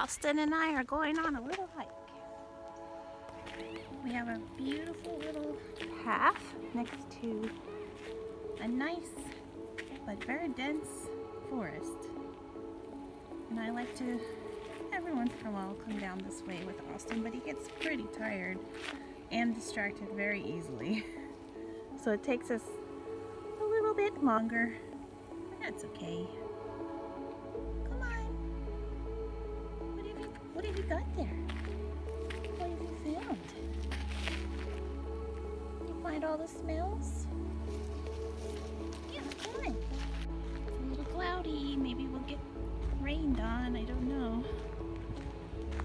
Austin and I are going on a little hike. We have a beautiful little path next to a nice but very dense forest. And I like to, every once in a while, come down this way with Austin, but he gets pretty tired and distracted very easily. So it takes us a little bit longer, but that's okay. Come on. What have you got there? What have you found? You find all the smells? Yeah, come on. It's a little cloudy. Maybe we'll get rained on. I don't know.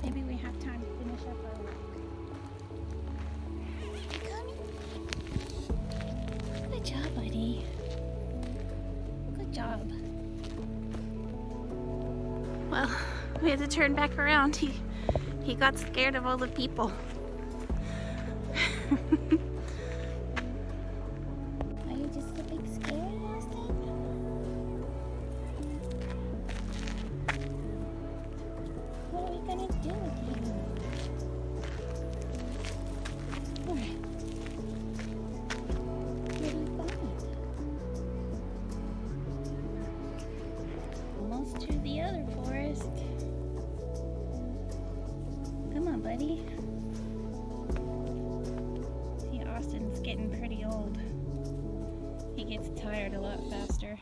Maybe we have time to finish up our work. Good job, buddy. Good job. Well, we had to turn back around. He got scared of all the people. Are you just a big scary, Austin? What are we gonna do with you? Alright. What do you find? Almost to the other forest. Come on, buddy. See, Austin's getting pretty old. He gets tired a lot faster.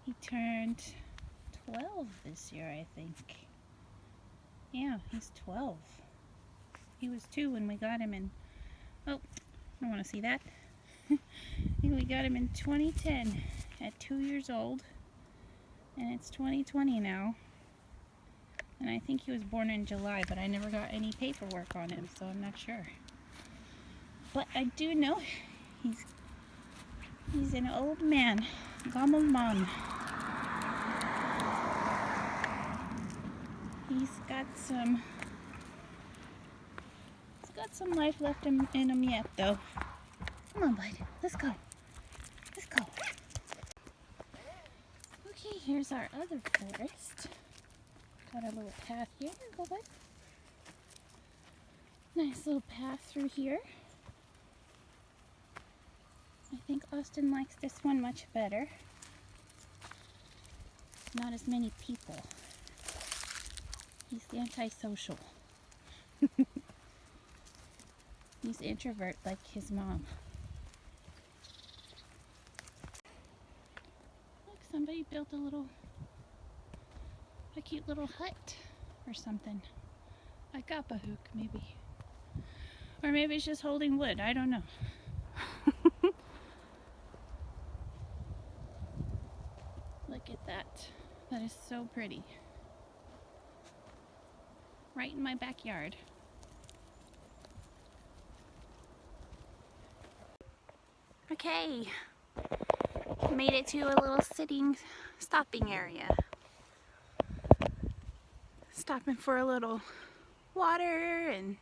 He turned 12 this year, I think. Yeah, he's 12. He was 2 when we got him in... Oh, I don't want to see that. We got him in 2010 at 2 years old. And it's 2020 now. And I think he was born in July, but I never got any paperwork on him, so I'm not sure. But I do know he's an old man. Gammal man. He's got some life left in him yet, though. Come on, bud. Let's go. Let's go. Okay, here's our other forest. Got a little path here. Go, bud. Nice little path through here. I think Austin likes this one much better. Not as many people. He's antisocial. He's introvert like his mom. Look, somebody built a cute little hut or something. A gappa hook, maybe. Or maybe it's just holding wood. I don't know. Look at that. That is so pretty. Right in my backyard. Okay. Made it to a little stopping area. Stopping for a little water, and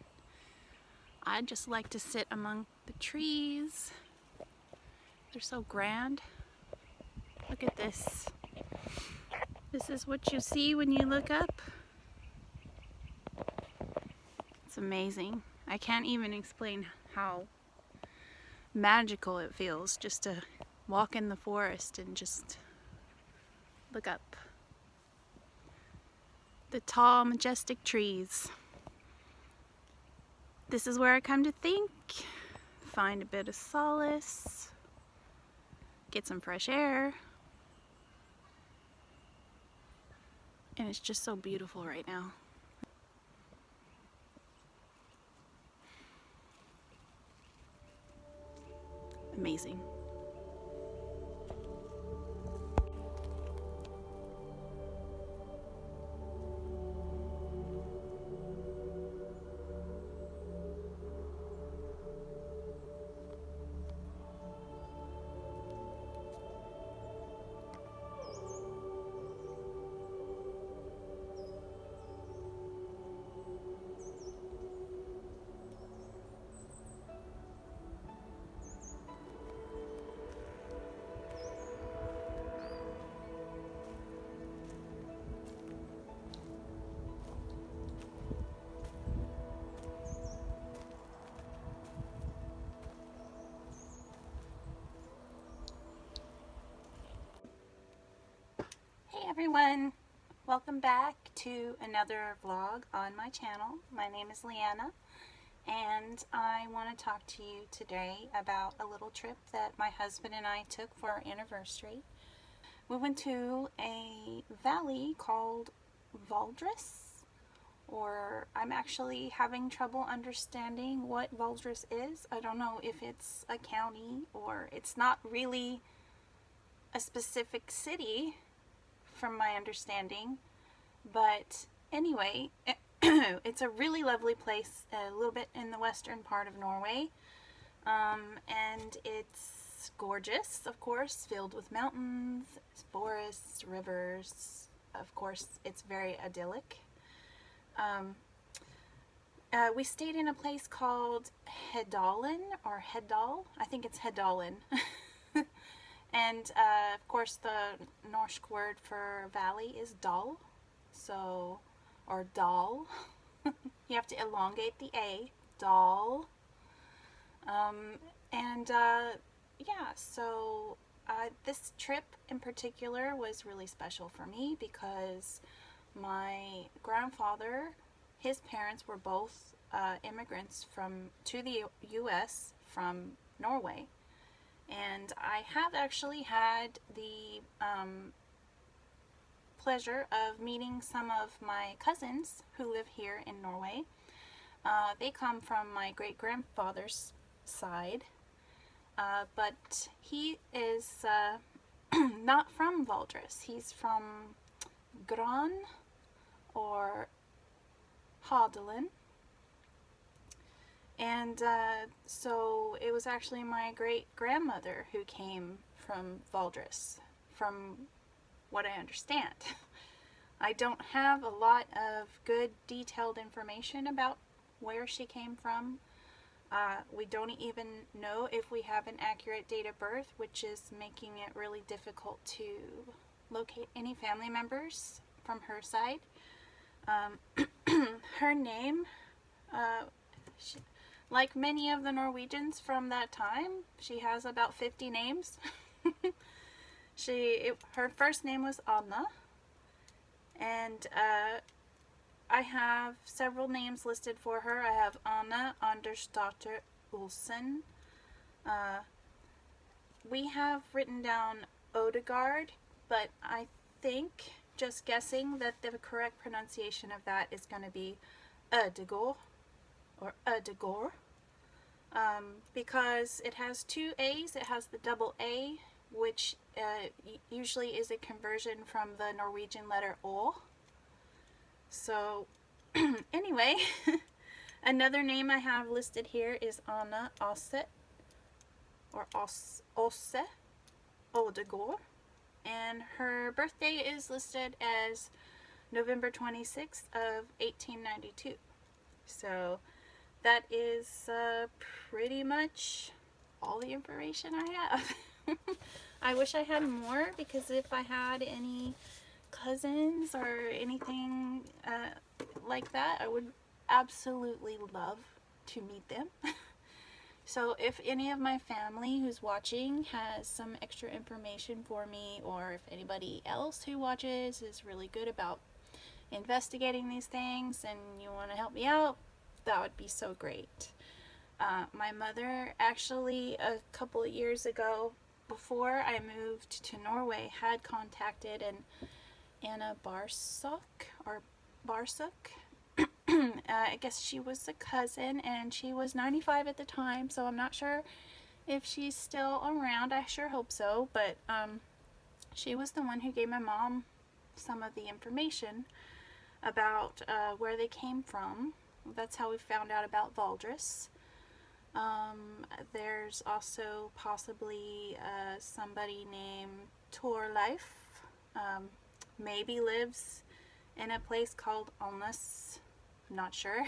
I just like to sit among the trees. They're so grand. Look at this. This is what you see when you look up. It's amazing. I can't even explain how magical it feels just to walk in the forest and just look up. The tall, majestic trees. This is where I come to think, find a bit of solace, get some fresh air. And it's just so beautiful right now. Amazing. everyone, welcome back to another vlog on my channel. My name is Leanna and I want to talk to you today about a little trip that my husband and I took for our anniversary. We went to a valley called Valdres, or I'm actually having trouble understanding what Valdres is. I don't know if it's a county or it's not really a specific city from my understanding, but anyway, it's a really lovely place, a little bit in the western part of Norway, and it's gorgeous, of course, filled with mountains, forests, rivers. Of course, it's very idyllic. We stayed in a place called Hedalen, or Hedal. I think it's Hedalen. And of course the Norse word for valley is dal, so, or dal. You have to elongate the A, dal. Yeah, so this trip in particular was really special for me because my grandfather, his parents were both immigrants to the U.S. from Norway. And I have actually had the pleasure of meeting some of my cousins who live here in Norway. They come from my great-grandfather's side, but he is not from Valdres. He's from Gran or Hadelen. And so it was actually my great-grandmother who came from Valdres, from what I understand. I don't have a lot of good detailed information about where she came from. We don't even know if we have an accurate date of birth, which is making it really difficult to locate any family members from her side. Her name, like many of the Norwegians from that time, she has about 50 names. Her first name was Anna, and I have several names listed for her. I have Anna Andersdatter Olsen. We have written down Odegaard, but I think, just guessing, that the correct pronunciation of that is going to be Ødegård, or Ødegård, because it has two A's. It has the double A, which usually is a conversion from the Norwegian letter Å. So anyway, another name I have listed here is Anna Aase, or Aase Ødegård, and her birthday is listed as November 26th of 1892. So that is pretty much all the information I have. I wish I had more, because if I had any cousins or anything like that, I would absolutely love to meet them. So if any of my family who's watching has some extra information for me, or if anybody else who watches is really good about investigating these things and you want to help me out, that would be so great. My mother actually, a couple of years ago, before I moved to Norway, had contacted an Anna Barsok, or Barsuk. I guess she was a cousin, and she was 95 at the time, so I'm not sure if she's still around. I sure hope so, but she was the one who gave my mom some of the information about where they came from. That's how we found out about Valdres. There's also possibly somebody named Torleif, maybe lives in a place called Alness. Not sure.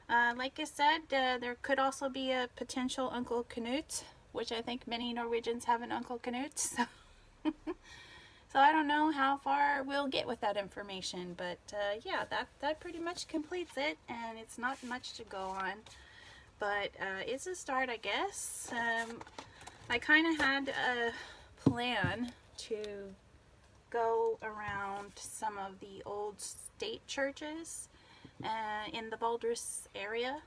Like I said, there could also be a potential Uncle Knut, which I think many Norwegians have an Uncle Knut. So, so I don't know how far we'll get with that information, but yeah, that pretty much completes it, and it's not much to go on. But it's a start, I guess. I kind of had a plan to go around some of the old state churches in the Valdres area,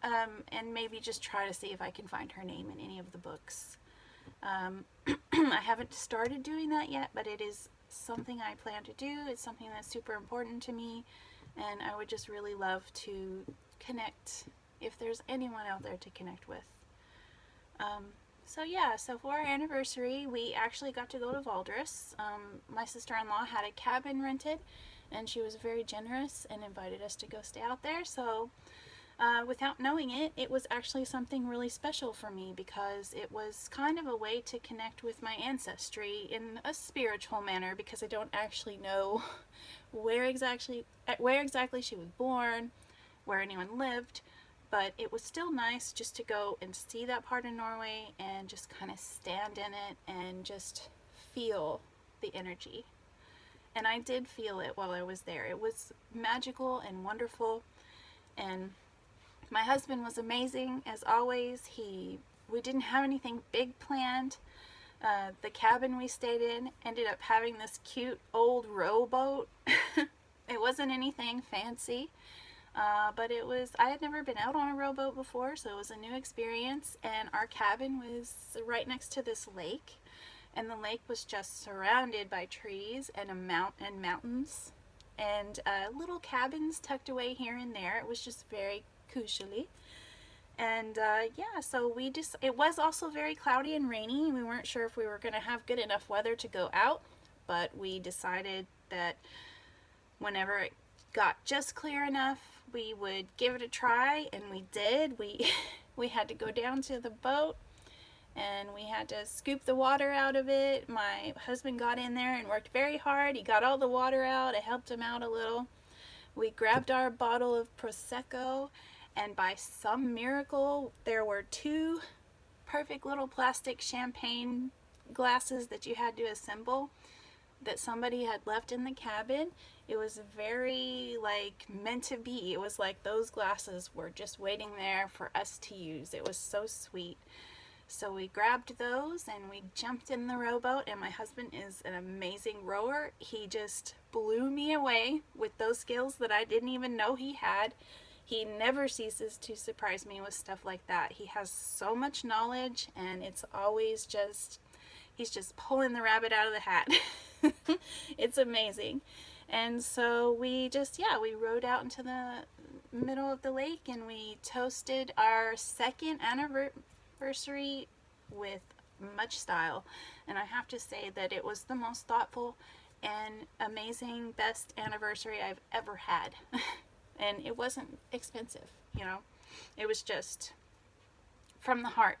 and maybe just try to see if I can find her name in any of the books. I haven't started doing that yet, but it is something I plan to do. It's something that's super important to me, and I would just really love to connect if there's anyone out there to connect with. So yeah, so for our anniversary, we actually got to go to Valdres. My sister-in-law had a cabin rented, and she was very generous and invited us to go stay out there. So without knowing it, it was actually something really special for me, because it was kind of a way to connect with my ancestry in a spiritual manner, because I don't actually know where exactly she was born, where anyone lived. But it was still nice just to go and see that part of Norway and just kind of stand in it and just feel the energy. And I did feel it while I was there. It was magical and wonderful. And my husband was amazing as always. We didn't have anything big planned. The cabin we stayed in ended up having this cute old rowboat. It wasn't anything fancy. But I had never been out on a rowboat before, so it was a new experience, and our cabin was right next to this lake, and the lake was just surrounded by trees and mountains, and little cabins tucked away here and there. It was just very kuschelig. And yeah, so it was also very cloudy and rainy. We weren't sure if we were going to have good enough weather to go out, but we decided that whenever it got just clear enough, we would give it a try, and we did. We had to go down to the boat, and we had to scoop the water out of it. My husband got in there and worked very hard. He got all the water out. I helped him out a little. We grabbed our bottle of Prosecco, and by some miracle, there were 2 perfect little plastic champagne glasses that you had to assemble that somebody had left in the cabin. It was very meant to be. It was like those glasses were just waiting there for us to use. It was so sweet. So we grabbed those and we jumped in the rowboat, and my husband is an amazing rower. He just blew me away with those skills that I didn't even know he had. He never ceases to surprise me with stuff like that. He has so much knowledge, and it's always he's just pulling the rabbit out of the hat. It's amazing. And so we rode out into the middle of the lake, and we toasted our 2nd anniversary with much style. And I have to say that it was the most thoughtful and amazing, best anniversary I've ever had. And it wasn't expensive, It was just from the heart.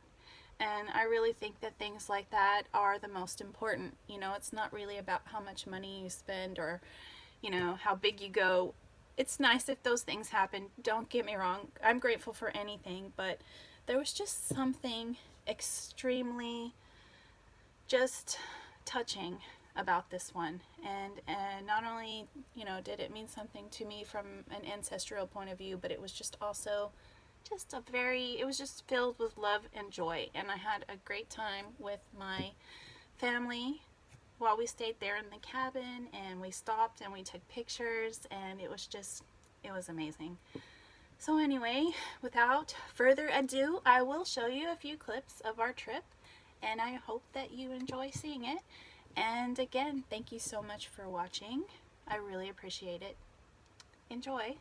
And I really think that things like that are the most important. It's not really about how much money you spend or, how big you go. It's nice if those things happen. Don't get me wrong. I'm grateful for anything, but there was just something extremely just touching about this one. And not only, did it mean something to me from an ancestral point of view, but it was just also it was just filled with love and joy. And I had a great time with my family while we stayed there in the cabin, and we stopped and we took pictures, and it was amazing. So anyway, without further ado, I will show you a few clips of our trip, and I hope that you enjoy seeing it. And again, thank you so much for watching. I really appreciate it. Enjoy.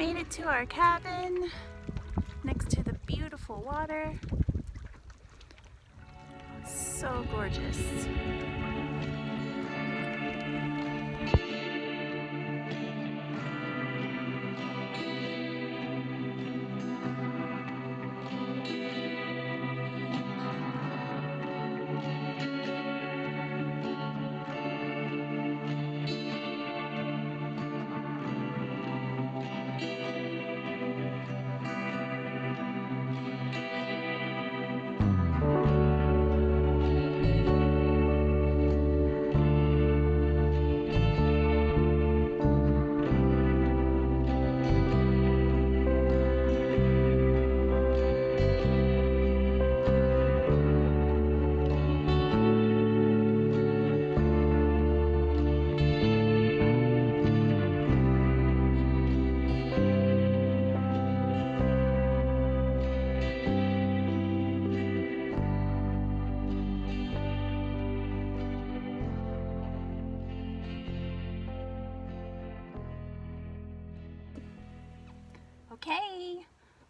Made it to our cabin next to the beautiful water. So gorgeous. Okay,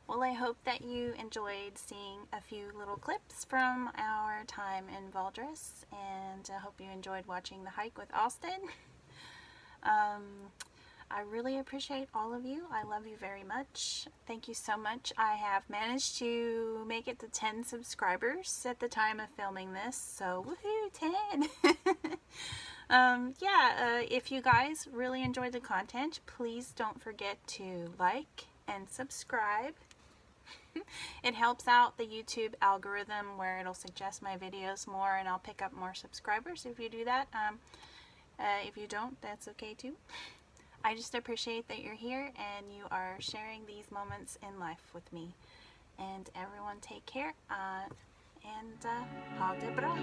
well, I hope that you enjoyed seeing a few little clips from our time in Valdres, and I hope you enjoyed watching the hike with Austin. I really appreciate all of you. I love you very much. Thank you so much. I have managed to make it to 10 subscribers at the time of filming this, so woohoo, 10! If you guys really enjoyed the content, please don't forget to like and subscribe. It helps out the YouTube algorithm where it'll suggest my videos more, and I'll pick up more subscribers if you do that. If you don't, that's okay too. I just appreciate that you're here and you are sharing these moments in life with me. And everyone take care, and ha det bra!